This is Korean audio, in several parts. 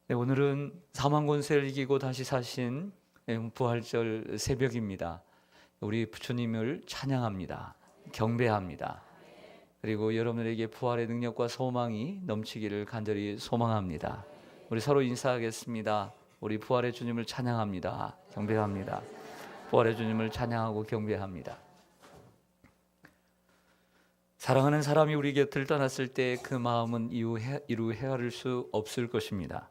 네, 오늘은 사망 권세를 이기고 다시 사신 부활절 새벽입니다. 우리 부처님을 찬양합니다. 경배합니다. 그리고 여러분들에게 부활의 능력과 소망이 넘치기를 간절히 소망합니다. 우리 서로 인사하겠습니다. 우리 부활의 주님을 찬양합니다. 경배합니다. 부활의 주님을 찬양하고 경배합니다. 사랑하는 사람이 우리 곁을 떠났을 때 그 마음은 이루 헤아릴 수 없을 것입니다.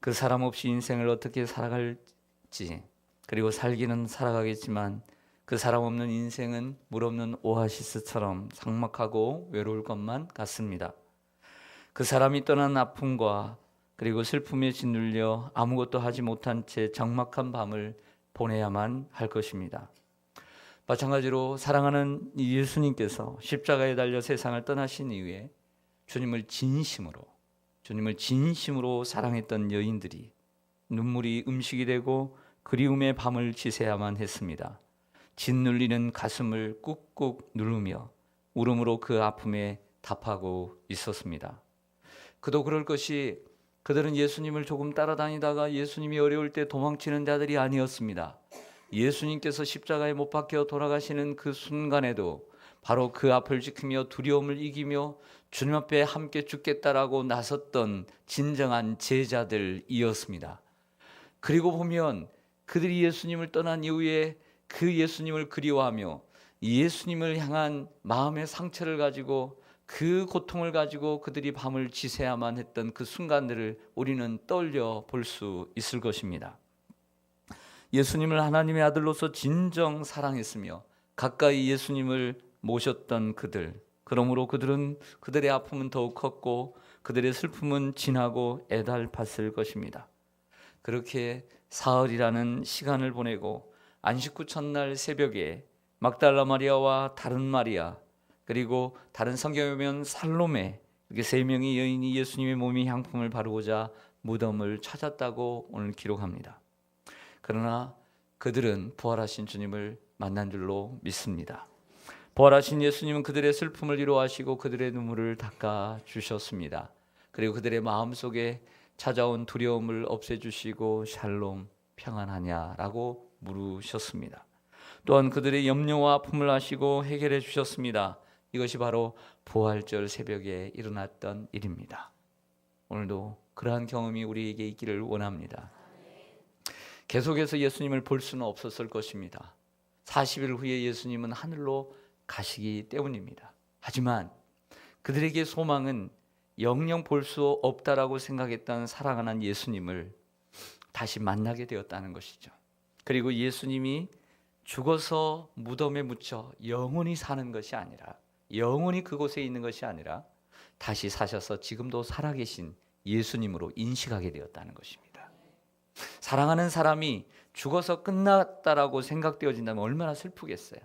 그 사람 없이 인생을 어떻게 살아갈지, 그리고 살기는 살아가겠지만 그 사람 없는 인생은 물 없는 오아시스처럼 삭막하고 외로울 것만 같습니다. 그 사람이 떠난 아픔과 그리고 슬픔에 짓눌려 아무것도 하지 못한 채 적막한 밤을 보내야만 할 것입니다. 마찬가지로 사랑하는 예수님께서 십자가에 달려 세상을 떠나신 이후에 주님을 진심으로 사랑했던 여인들이 눈물이 음식이 되고 그리움의 밤을 지새야만 했습니다. 짓눌리는 가슴을 꾹꾹 누르며 울음으로 그 아픔에 답하고 있었습니다. 그도 그럴 것이 그들은 예수님을 조금 따라다니다가 예수님이 어려울 때 도망치는 자들이 아니었습니다. 예수님께서 십자가에 못 박혀 돌아가시는 그 순간에도 바로 그 앞을 지키며 두려움을 이기며 주님 앞에 함께 죽겠다라고 나섰던 진정한 제자들이었습니다. 그리고 보면 그들이 예수님을 떠난 이후에 그 예수님을 그리워하며 예수님을 향한 마음의 상처를 가지고 그 고통을 가지고 그들이 밤을 지새야만 했던 그 순간들을 우리는 떠올려 볼 수 있을 것입니다. 예수님을 하나님의 아들로서 진정 사랑했으며 가까이 예수님을 모셨던 그들, 그러므로 그들의 아픔은 더욱 컸고 그들의 슬픔은 진하고 애달팠을 것입니다. 그렇게 사흘이라는 시간을 보내고 안식 후 첫날 새벽에 막달라 마리아와 다른 마리아, 그리고 다른 성경에 보면 살로메, 이렇게 세 명의 여인이 예수님의 몸에 향품을 바르고자 무덤을 찾았다고 오늘 기록합니다. 그러나 그들은 부활하신 주님을 만난 줄로 믿습니다. 부활하신 예수님은 그들의 슬픔을 위로하시고 그들의 눈물을 닦아주셨습니다. 그리고 그들의 마음속에 찾아온 두려움을 없애주시고 샬롬, 평안하냐라고 물으셨습니다. 또한 그들의 염려와 아픔을 아시고 해결해 주셨습니다. 이것이 바로 부활절 새벽에 일어났던 일입니다. 오늘도 그러한 경험이 우리에게 있기를 원합니다. 계속해서 예수님을 볼 수는 없었을 것입니다. 40일 후에 예수님은 하늘로 가시기 때문입니다. 하지만 그들에게 소망은 영영 볼 수 없다라고 생각했던 사랑하는 예수님을 다시 만나게 되었다는 것이죠. 그리고 예수님이 죽어서 무덤에 묻혀 영원히 사는 것이 아니라, 영원히 그곳에 있는 것이 아니라 다시 사셔서 지금도 살아계신 예수님으로 인식하게 되었다는 것입니다. 사랑하는 사람이 죽어서 끝났다라고 생각되어진다면 얼마나 슬프겠어요.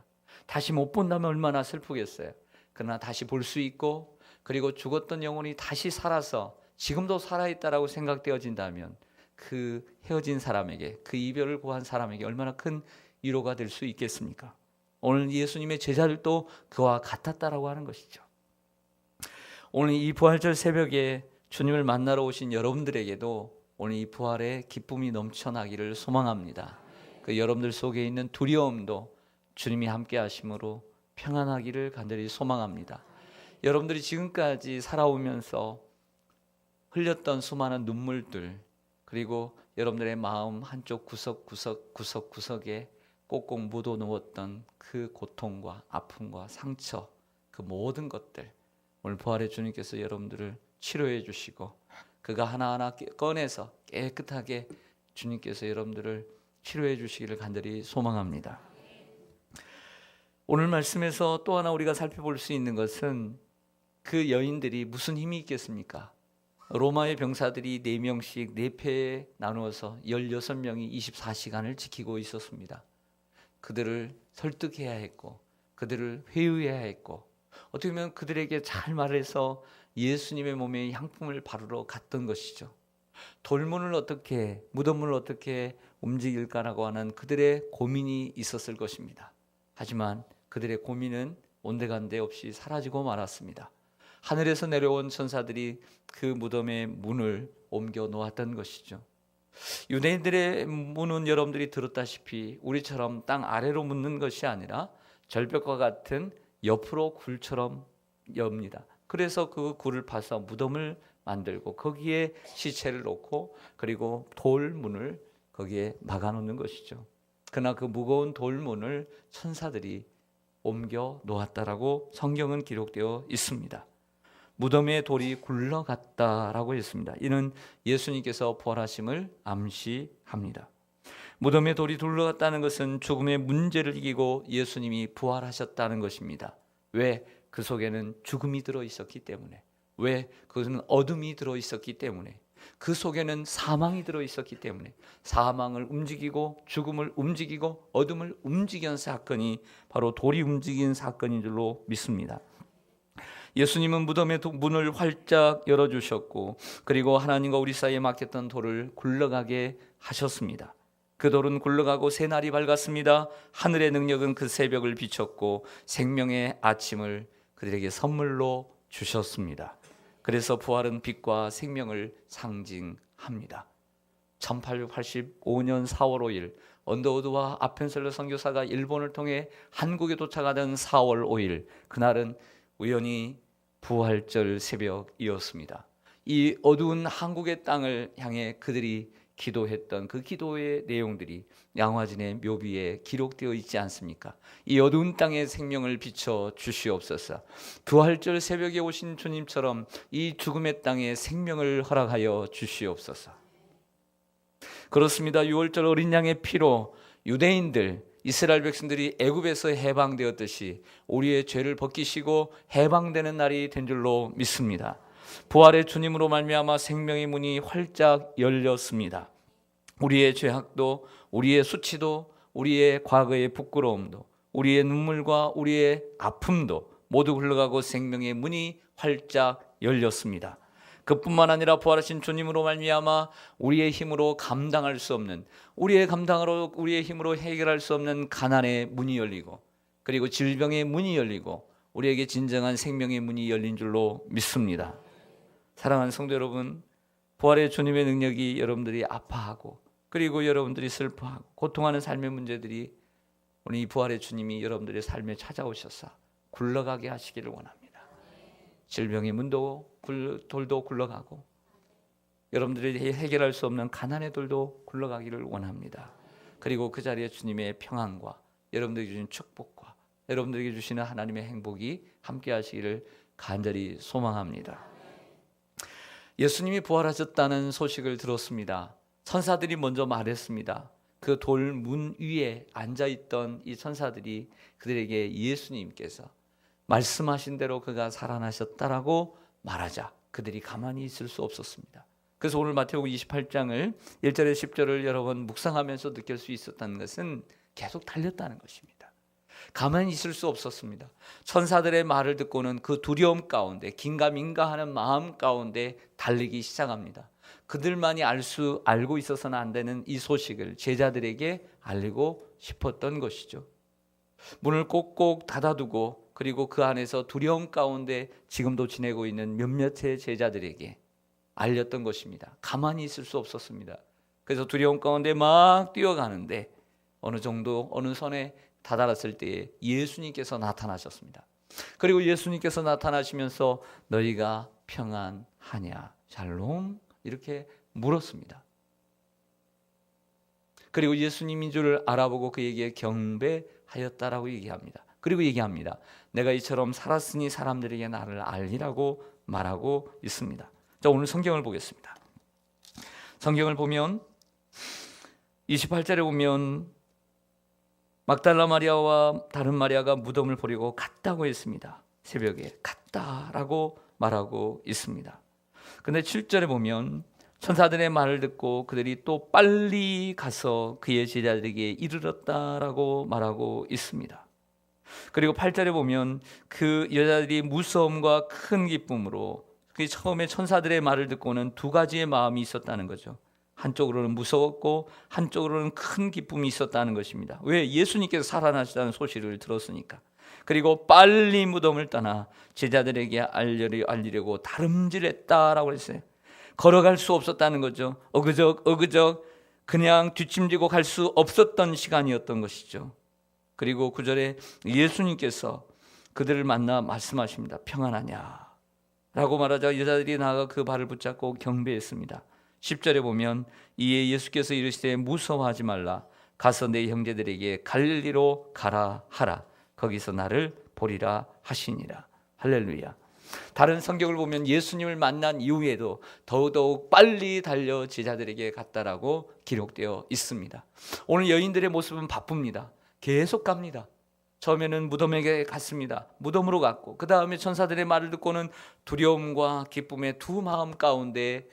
다시 못 본다면 얼마나 슬프겠어요. 그러나 다시 볼 수 있고, 그리고 죽었던 영혼이 다시 살아서 지금도 살아있다라고 생각되어진다면 그 헤어진 사람에게, 그 이별을 고한 사람에게 얼마나 큰 위로가 될 수 있겠습니까? 오늘 예수님의 제자들도 그와 같았다라고 하는 것이죠. 오늘 이 부활절 새벽에 주님을 만나러 오신 여러분들에게도 오늘 이 부활의 기쁨이 넘쳐나기를 소망합니다. 그 여러분들 속에 있는 두려움도 주님이 함께 하심으로 평안하기를 간절히 소망합니다. 여러분들이 지금까지 살아오면서 흘렸던 수많은 눈물들, 그리고 여러분들의 마음 한쪽 구석구석에 꼭꼭 묻어 놓았던 그 고통과 아픔과 상처, 그 모든 것들 오늘 부활의 주님께서 여러분들을 치료해 주시고 그가 하나하나 꺼내서 깨끗하게 주님께서 여러분들을 치료해 주시기를 간절히 소망합니다. 오늘 말씀에서 또 하나 우리가 살펴볼 수 있는 것은 그 여인들이 무슨 힘이 있겠습니까? 로마의 병사들이 4명씩 4패에 나누어서 16명이 24시간을 지키고 있었습니다. 그들을 설득해야 했고 그들을 회유해야 했고 어떻게 보면 그들에게 잘 말해서 예수님의 몸에 향품을 바르러 갔던 것이죠. 무덤을 어떻게 움직일까라고 하는 그들의 고민이 있었을 것입니다. 하지만 그들의 고민은 온데간데 없이 사라지고 말았습니다. 하늘에서 내려온 천사들이 그 무덤의 문을 옮겨 놓았던 것이죠. 유대인들의 문은 여러분들이 들었다시피 우리처럼 땅 아래로 묻는 것이 아니라 절벽과 같은 옆으로 굴처럼 엽니다. 그래서 그 굴을 파서 무덤을 만들고 거기에 시체를 놓고 그리고 돌문을 거기에 막아놓는 것이죠. 그러나 그 무거운 돌문을 천사들이 옮겨 놓았다라고 성경은 기록되어 있습니다. 무덤의 돌이 굴러갔다라고 했습니다. 이는 예수님께서 부활하심을 암시합니다. 무덤의 돌이 굴러갔다는 것은 죽음의 문제를 이기고 예수님이 부활하셨다는 것입니다. 왜? 그 속에는 죽음이 들어있었기 때문에. 왜? 그것은 어둠이 들어있었기 때문에. 그 속에는 사망이 들어있었기 때문에. 사망을 움직이고 죽음을 움직이고 어둠을 움직인 사건이 바로 돌이 움직인 사건인 줄로 믿습니다. 예수님은 무덤의 문을 활짝 열어주셨고 그리고 하나님과 우리 사이에 막혔던 돌을 굴러가게 하셨습니다. 그 돌은 굴러가고 새날이 밝았습니다. 하늘의 능력은 그 새벽을 비췄고 생명의 아침을 그들에게 선물로 주셨습니다. 그래서 부활은 빛과 생명을 상징합니다. 1885년 4월 5일 언더우드와 아펜셀러 선교사가 일본을 통해 한국에 도착하던 4월 5일 그날은 우연히 부활절 새벽이었습니다. 이 어두운 한국의 땅을 향해 그들이 기도했던 그 기도의 내용들이 양화진의 묘비에 기록되어 있지 않습니까? 이 어두운 땅에 생명을 비춰 주시옵소서. 부활절 새벽에 오신 주님처럼 이 죽음의 땅에 생명을 허락하여 주시옵소서. 그렇습니다. 6월절 어린 양의 피로 유대인들 이스라엘 백성들이 애굽에서 해방되었듯이 우리의 죄를 벗기시고 해방되는 날이 된 줄로 믿습니다. 부활의 주님으로 말미암아 생명의 문이 활짝 열렸습니다. 우리의 죄악도 우리의 수치도 우리의 과거의 부끄러움도 우리의 눈물과 우리의 아픔도 모두 흘러가고 생명의 문이 활짝 열렸습니다. 그뿐만 아니라 부활하신 주님으로 말미암아 우리의 힘으로 감당할 수 없는 우리의 힘으로 해결할 수 없는 가난의 문이 열리고 그리고 질병의 문이 열리고 우리에게 진정한 생명의 문이 열린 줄로 믿습니다. 사랑하는 성도 여러분, 부활의 주님의 능력이 여러분들이 아파하고 그리고 여러분들이 슬퍼하고 고통하는 삶의 문제들이 오늘 이 부활의 주님이 여러분들의 삶에 찾아오셔서 굴러가게 하시기를 원합니다. 질병의 문도 돌도 굴러가고 여러분들이 해결할 수 없는 가난의 돌도 굴러가기를 원합니다. 그리고 그 자리에 주님의 평안과 여러분들에게 주신 축복과 여러분들에게 주시는 하나님의 행복이 함께 하시기를 간절히 소망합니다. 예수님이 부활하셨다는 소식을 들었습니다. 천사들이 먼저 말했습니다. 그 돌문 위에 앉아있던 이 천사들이 그들에게 예수님께서 말씀하신 대로 그가 살아나셨다라고 말하자 그들이 가만히 있을 수 없었습니다. 그래서 오늘 마태복음 28장을 1절에 10절을 여러 번 묵상하면서 느낄 수 있었다는 것은 계속 달렸다는 것입니다. 가만히 있을 수 없었습니다. 천사들의 말을 듣고는 그 두려움 가운데 긴가민가하는 마음 가운데 달리기 시작합니다. 그들만이 알고 있어서는 안 되는 이 소식을 제자들에게 알리고 싶었던 것이죠. 문을 꼭꼭 닫아두고 그리고 그 안에서 두려움 가운데 지금도 지내고 있는 몇몇의 제자들에게 알렸던 것입니다. 가만히 있을 수 없었습니다. 그래서 두려움 가운데 막 뛰어가는데 어느 선에 다다랐을 때에 예수님께서 나타나셨습니다. 그리고 예수님께서 나타나시면서 너희가 평안하냐? 샬롬? 이렇게 물었습니다. 그리고 예수님인 줄 알아보고 그에게 경배하였다라고 얘기합니다. 그리고 얘기합니다. 내가 이처럼 살았으니 사람들에게 나를 알리라고 말하고 있습니다. 자, 오늘 성경을 보겠습니다. 성경을 보면 28절에 보면 막달라 마리아와 다른 마리아가 무덤을 보려고 갔다고 했습니다. 새벽에 갔다라고 말하고 있습니다. 근데 7절에 보면 천사들의 말을 듣고 그들이 또 빨리 가서 그의 제자들에게 이르렀다라고 말하고 있습니다. 그리고 8절에 보면 그 여자들이 무서움과 큰 기쁨으로 그 처음에 천사들의 말을 듣고는 두 가지의 마음이 있었다는 거죠. 한쪽으로는 무서웠고 한쪽으로는 큰 기쁨이 있었다는 것입니다. 왜? 예수님께서 살아나셨다는 소식을 들었으니까. 그리고 빨리 무덤을 떠나 제자들에게 알리려고 다름질했다라고 했어요. 걸어갈 수 없었다는 거죠. 어그적 그냥 뒷짐지고 갈 수 없었던 시간이었던 것이죠. 그리고 9절에 예수님께서 그들을 만나 말씀하십니다. 평안하냐? 라고 말하자 여자들이 나아가 그 발을 붙잡고 경배했습니다. 10절에 보면 이에 예수께서 이르시되 무서워하지 말라. 가서 내 형제들에게 갈릴리로 가라 하라. 거기서 나를 보리라 하시니라. 할렐루야. 다른 성경을 보면 예수님을 만난 이후에도 더더욱 빨리 달려 제자들에게 갔다라고 기록되어 있습니다. 오늘 여인들의 모습은 바쁩니다. 계속 갑니다. 처음에는 무덤에게 갔습니다. 무덤으로 갔고 그 다음에 천사들의 말을 듣고는 두려움과 기쁨의 두 마음 가운데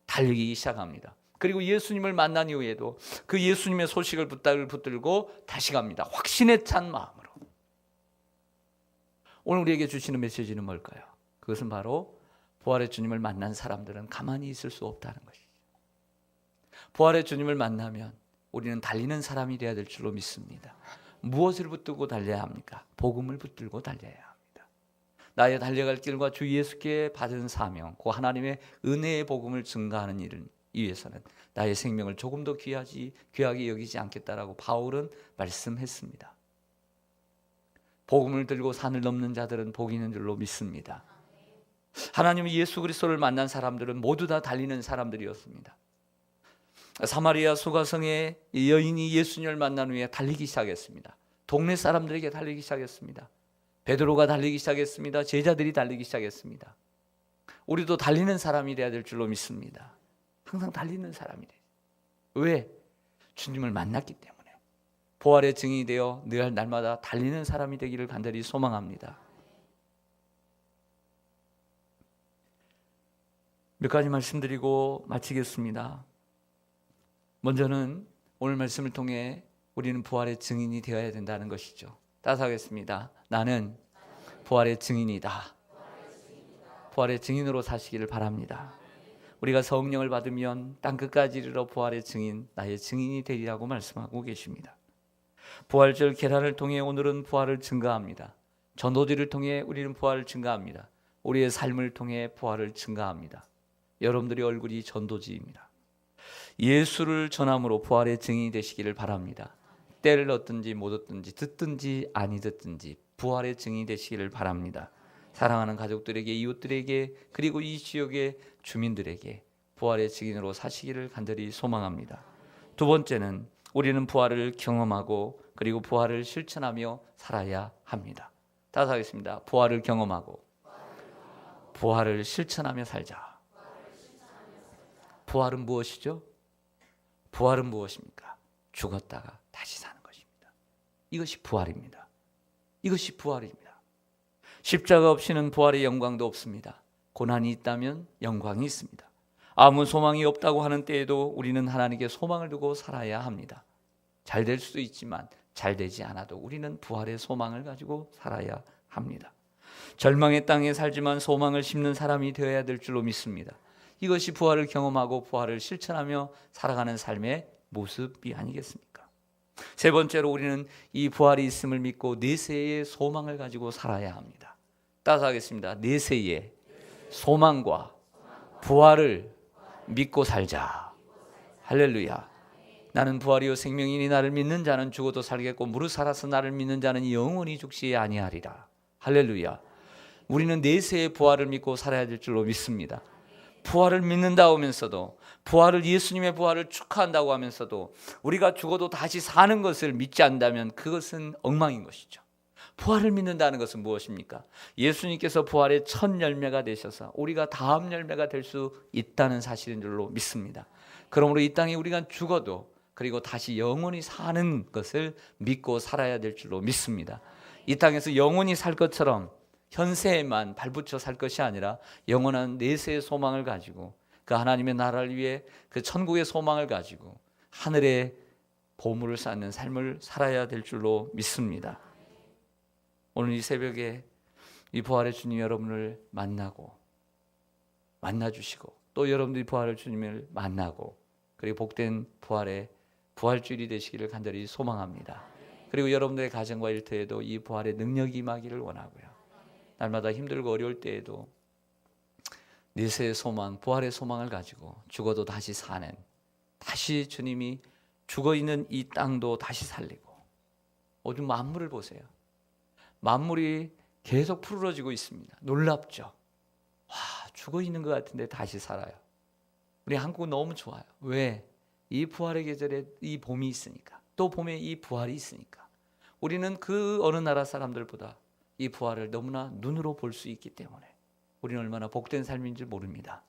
달리기 시작합니다. 그리고 예수님을 만난 이후에도 그 예수님의 소식을 붙들고 다시 갑니다. 확신에 찬 마음으로. 오늘 우리에게 주시는 메시지는 뭘까요? 그것은 바로 부활의 주님을 만난 사람들은 가만히 있을 수 없다는 것이죠. 부활의 주님을 만나면 우리는 달리는 사람이 되어야 될 줄로 믿습니다. 무엇을 붙들고 달려야 합니까? 복음을 붙들고 달려야 합니다. 나의 달려갈 길과 주 예수께 받은 사명, 그 하나님의 은혜의 복음을 증가하는 일을 위해서는 나의 생명을 조금 더 귀하게 여기지 않겠다라고 바울은 말씀했습니다. 복음을 들고 산을 넘는 자들은 복이 있는 줄로 믿습니다. 하나님 예수 그리스도를 만난 사람들은 모두 다 달리는 사람들이었습니다. 사마리아 수가성의 여인이 예수님을 만난 후에 달리기 시작했습니다. 동네 사람들에게 달리기 시작했습니다. 베드로가 달리기 시작했습니다. 제자들이 달리기 시작했습니다. 우리도 달리는 사람이 되어야 될 줄로 믿습니다. 항상 달리는 사람이 돼요. 왜? 주님을 만났기 때문에. 부활의 증인이 되어 늘 날마다 달리는 사람이 되기를 간절히 소망합니다. 몇 가지 말씀드리고 마치겠습니다. 먼저는 오늘 말씀을 통해 우리는 부활의 증인이 되어야 된다는 것이죠. 따라서 하겠습니다. 나는 부활의 증인이다. 부활의 증인으로 사시기를 바랍니다. 우리가 성령을 받으면 땅끝까지 이르러 부활의 증인, 나의 증인이 되리라고 말씀하고 계십니다. 부활절 계란을 통해 오늘은 부활을 증가합니다. 전도지를 통해 우리는 부활을 증가합니다. 우리의 삶을 통해 부활을 증가합니다. 여러분들의 얼굴이 전도지입니다. 예수를 전함으로 부활의 증인이 되시기를 바랍니다. 때를 얻든지 못 얻든지 듣든지 아니 듣든지 부활의 증인이 되시기를 바랍니다. 사랑하는 가족들에게, 이웃들에게, 그리고 이 지역의 주민들에게 부활의 증인으로 사시기를 간절히 소망합니다. 두 번째는 우리는 부활을 경험하고 그리고 부활을 실천하며 살아야 합니다. 따라서 하겠습니다. 부활을 경험하고 부활을 실천하며 살자. 부활은 무엇이죠? 부활은 무엇입니까? 죽었다가 다시 사는 것입니다. 이것이 부활입니다. 이것이 부활입니다. 십자가 없이는 부활의 영광도 없습니다. 고난이 있다면 영광이 있습니다. 아무 소망이 없다고 하는 때에도 우리는 하나님께 소망을 두고 살아야 합니다. 잘 될 수도 있지만 잘 되지 않아도 우리는 부활의 소망을 가지고 살아야 합니다. 절망의 땅에 살지만 소망을 심는 사람이 되어야 될 줄로 믿습니다. 이것이 부활을 경험하고 부활을 실천하며 살아가는 삶의 모습이 아니겠습니까? 세 번째로 우리는 이 부활이 있음을 믿고 내세의 소망을 가지고 살아야 합니다. 따라서 하겠습니다. 내세의 소망과 부활을 믿고 살자. 할렐루야. 나는 부활이요 생명이니 나를 믿는 자는 죽어도 살겠고 무릇 살아서 나를 믿는 자는 영원히 죽지 아니하리라. 할렐루야. 우리는 내세의 부활을 믿고 살아야 될 줄로 믿습니다. 부활을 믿는다 하면서도, 부활을, 예수님의 부활을 축하한다고 하면서도 우리가 죽어도 다시 사는 것을 믿지 않는다면 그것은 엉망인 것이죠. 부활을 믿는다는 것은 무엇입니까? 예수님께서 부활의 첫 열매가 되셔서 우리가 다음 열매가 될 수 있다는 사실인 줄로 믿습니다. 그러므로 이 땅에 우리가 죽어도 그리고 다시 영원히 사는 것을 믿고 살아야 될 줄로 믿습니다. 이 땅에서 영원히 살 것처럼 현세에만 발붙여 살 것이 아니라 영원한 내세의 소망을 가지고 그 하나님의 나라를 위해 그 천국의 소망을 가지고 하늘의 보물을 쌓는 삶을 살아야 될 줄로 믿습니다. 오늘 이 새벽에 이 부활의 주님 여러분을 만나주시고 또 여러분들이 부활의 주님을 만나고 그리고 복된 부활의 부활주일이 되시기를 간절히 소망합니다. 그리고 여러분들의 가정과 일터에도 이 부활의 능력이 임하기를 원하고요. 날마다 힘들고 어려울 때에도 내세의 소망, 부활의 소망을 가지고 죽어도 다시 사는, 다시 주님이 죽어있는 이 땅도 다시 살리고, 오늘 만물을 보세요. 만물이 계속 푸르러지고 있습니다. 놀랍죠? 와, 죽어있는 것 같은데 다시 살아요. 우리 한국은 너무 좋아요. 왜? 이 부활의 계절에 이 봄이 있으니까, 또 봄에 이 부활이 있으니까. 우리는 그 어느 나라 사람들보다 이 부활을 너무나 눈으로 볼 수 있기 때문에 우리는 얼마나 복된 삶인지 모릅니다.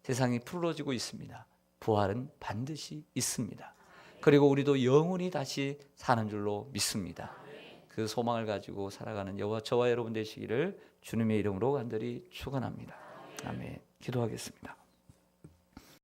세상이 푸르러지고 있습니다. 부활은 반드시 있습니다. 그리고 우리도 영원히 다시 사는 줄로 믿습니다. 그 소망을 가지고 살아가는 저와 여러분 되시기를 주님의 이름으로 간절히 축원합니다. 아멘. 기도하겠습니다.